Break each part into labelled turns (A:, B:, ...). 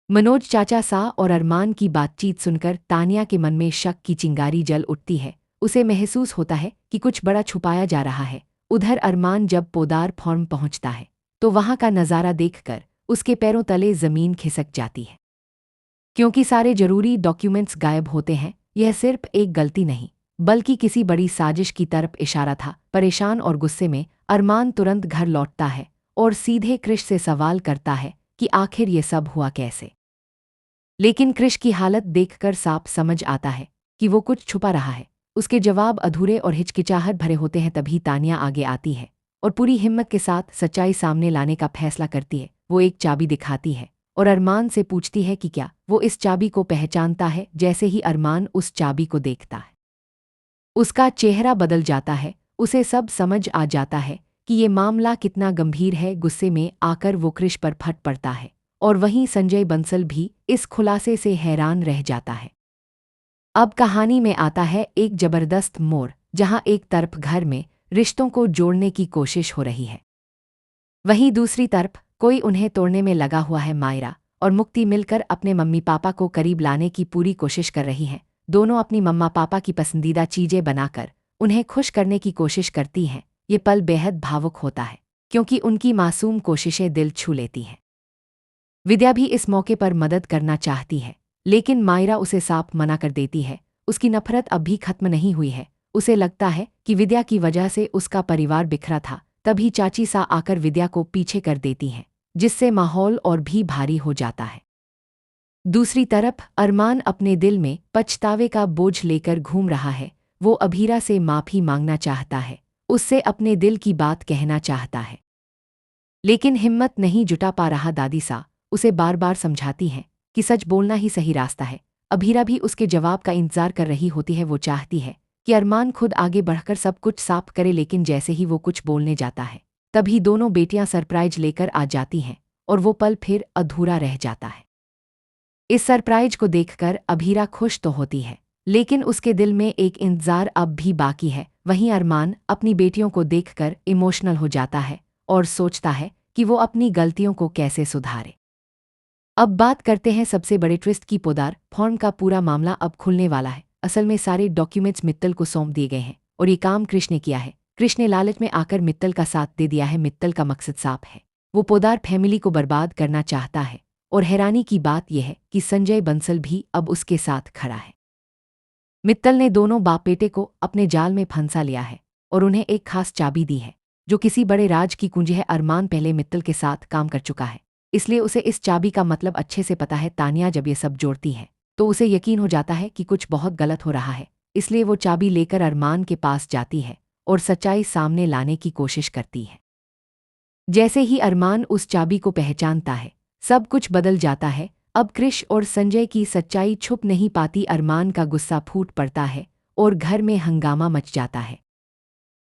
A: मनोज चाचा सा और अरमान की बातचीत सुनकर तानिया के मन में शक की चिंगारी जल उठती है। उसे महसूस होता है कि कुछ बड़ा छुपाया जा रहा है। उधर अरमान जब पोदार फार्म पहुंचता है तो वहां का नज़ारा देखकर उसके पैरों तले जमीन खिसक जाती है, क्योंकि सारे जरूरी डॉक्यूमेंट्स गायब होते हैं। यह सिर्फ एक गलती नहीं बल्कि किसी बड़ी साजिश की तरफ इशारा था। परेशान और गुस्से में अरमान तुरंत घर लौटता है और सीधे कृष से सवाल करता है कि आखिर ये सब हुआ कैसे। लेकिन कृष की हालत देखकर साफ समझ आता है कि वो कुछ छुपा रहा है। उसके जवाब अधूरे और हिचकिचाहट भरे होते हैं। तभी तानिया आगे आती है और पूरी हिम्मत के साथ सच्चाई सामने लाने का फैसला करती है। वो एक चाबी दिखाती है और अरमान से पूछती है कि क्या वो इस चाबी को पहचानता है। जैसे ही अरमान उस चाबी को देखता है उसका चेहरा बदल जाता है। उसे सब समझ आ जाता है कि ये मामला कितना गंभीर है। गुस्से में आकर वो कृष पर फट पड़ता है और वहीं संजय बंसल भी इस खुलासे से हैरान रह जाता है। अब कहानी में आता है एक जबरदस्त मोड़, जहां एक तरफ घर में रिश्तों को जोड़ने की कोशिश हो रही है, वहीं दूसरी तरफ कोई उन्हें तोड़ने में लगा हुआ है। मायरा और मुक्ति मिलकर अपने मम्मी पापा को करीब लाने की पूरी कोशिश कर रही हैं। दोनों अपनी मम्मा पापा की पसंदीदा चीजें बनाकर उन्हें खुश करने की कोशिश करती हैं। ये पल बेहद भावुक होता है क्योंकि उनकी मासूम कोशिशें दिल छू लेती हैं। विद्या भी इस मौके पर मदद करना चाहती है, लेकिन मायरा उसे साफ मना कर देती है। उसकी नफरत अब भी खत्म नहीं हुई है। उसे लगता है कि विद्या की वजह से उसका परिवार बिखरा था। तभी चाची सा आकर विद्या को पीछे कर देती हैं, जिससे माहौल और भी भारी हो जाता है। दूसरी तरफ अरमान अपने दिल में पछतावे का बोझ लेकर घूम रहा है। वो अभीरा से माफी मांगना चाहता है, उससे अपने दिल की बात कहना चाहता है, लेकिन हिम्मत नहीं जुटा पा रहा। दादी सा उसे बार बार समझाती हैं कि सच बोलना ही सही रास्ता है। अभीरा भी उसके जवाब का इंतजार कर रही होती है। वो चाहती है कि अरमान खुद आगे बढ़कर सब कुछ साफ करे, लेकिन जैसे ही वो कुछ बोलने जाता है तभी दोनों बेटियां सरप्राइज लेकर आ जाती हैं और वो पल फिर अधूरा रह जाता है। इस सरप्राइज को देखकर अभीरा खुश तो होती है, लेकिन उसके दिल में एक इंतजार अब भी बाकी है। वहीं अरमान अपनी बेटियों को देखकर इमोशनल हो जाता है और सोचता है कि वो अपनी गलतियों को कैसे सुधारे। अब बात करते हैं सबसे बड़े ट्विस्ट की। पोदार फॉर्म का पूरा मामला अब खुलने वाला है। असल में सारे डॉक्यूमेंट्स मित्तल को सौंप दिए गए हैं और ये काम कृष ने किया है। कृष ने लालच में आकर मित्तल का साथ दे दिया है। मित्तल का मकसद साफ है, वो पोदार फैमिली को बर्बाद करना चाहता है। और हैरानी की बात यह है कि संजय बंसल भी अब उसके साथ खड़ा है। मित्तल ने दोनों बाप बेटे को अपने जाल में फंसा लिया है और उन्हें एक खास चाबी दी है जो किसी बड़े राज की कुंजी है। अरमान पहले मित्तल के साथ काम कर चुका है, इसलिए उसे इस चाबी का मतलब अच्छे से पता है। तानिया जब ये सब जोड़ती है तो उसे यकीन हो जाता है कि कुछ बहुत गलत हो रहा है, इसलिए वो चाबी लेकर अरमान के पास जाती है और सच्चाई सामने लाने की कोशिश करती है। जैसे ही अरमान उस चाबी को पहचानता है सब कुछ बदल जाता है। अब कृष और संजय की सच्चाई छुप नहीं पाती। अरमान का गुस्सा फूट पड़ता है और घर में हंगामा मच जाता है।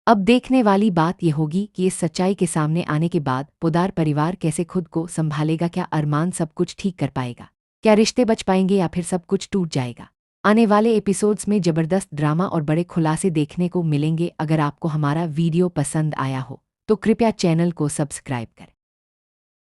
A: अब देखने वाली बात यह होगी कि इस सच्चाई के सामने आने के बाद पोदार परिवार कैसे खुद को संभालेगा। क्या अरमान सब कुछ ठीक कर पाएगा? क्या रिश्ते बच पाएंगे या फिर सब कुछ टूट जाएगा? आने वाले एपिसोड्स में जबरदस्त ड्रामा और बड़े खुलासे देखने को मिलेंगे। अगर आपको हमारा वीडियो पसंद आया हो तो कृपया चैनल को सब्सक्राइब करें।